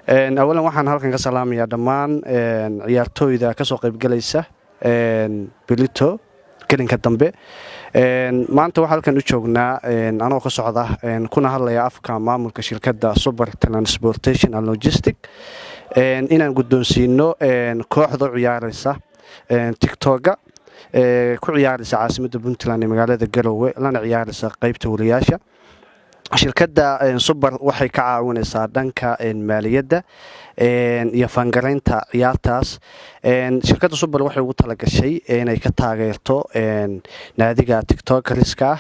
أولا waxaan halkan ka salaamayaa dhammaan ciyaartooyda ka soo qayb galaysa Bilito gelinka dambe maanta waxaan halkan u joognaa anoo ka socda kuna hadlaya afka maamulka shirkadda Super Transportation and Logistics inaan guddoonsiino kooxda ciyaaraysa TikTok ku ciyaaraysa caasimadda Puntland ee magaalada Garowe lana ciyaaraysa qaybta wariyaasha shirkadda Super waxay ka caawinaysaa dhanka maaliyadda iyo fangareynta ciyaartaas shirkadda Super waxay ugu talagashay inay ka taageerto naadiga TikTokeriska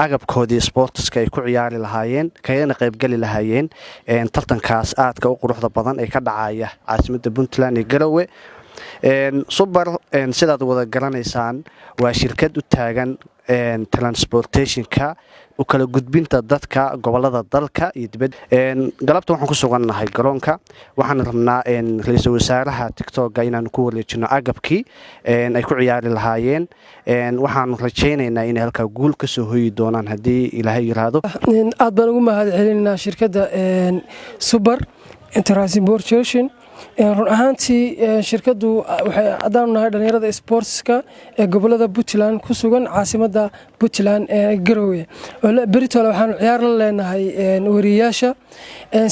agabkoodii sportska ay ku ciyaari lahaayeen kayana qayb gali lahaayeen tartankaas aadka u quruxda badan ee ka dhacaya caasimadda Puntland ee Garowe Super sidaad wada garanaysaan waa shirkad u taagan transportationka u kala gudbinta dadka gobolada dalka iyo dibadda galabta waxaan ku sugannahay garoonka waxaan rabnaa ra'iisul wasaaraha TikTok inaan ku wareejino agabkii ay ku ciyaari lahaayeen waxaan rajaynaynaa in halka guul ka soo hoyi doonaan hadii Ilaahay yiraahdo aad baan ugu mahadcelinaynaa shirkadda Super Transportation run ahaantii shirkaddu waxay cadaan nahay dhalinyarada sportska ee gobolada Puntland ku sugan caasimadda Puntland ee Garowe Britol waxaan ciyaar la leenahay wariyaasha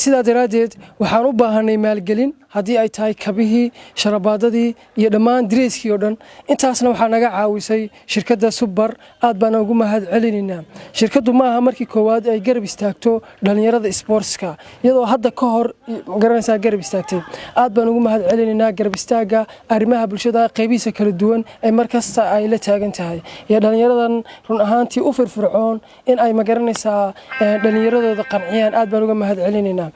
sidaa daraadeed waxaan u baahanay maalgelin hadii ay tahay kabihii sharabaadadii iyo dhammaan dreeskii oo dhan intaasna waxaa naga caawisay shirkadda Super aad baan ugu mahadcelinaynaa shirkaddu ma aha markii koowaad ay garab istaagto dhalinyarada sportska iyadoo hadda ka hor garanaysaa garab istaagtay aad baan ugu mahadcelinaynaa garab istaaga arrimaha bulshada qaybihiisa kala duwan ee markasta ay la taagan tahay iyo dhalinyaradan run ahaantii u firfircoon in ay ma garanaysaa dhalinyaradooda qanciyaan aad baan uga mahadcelinaynaa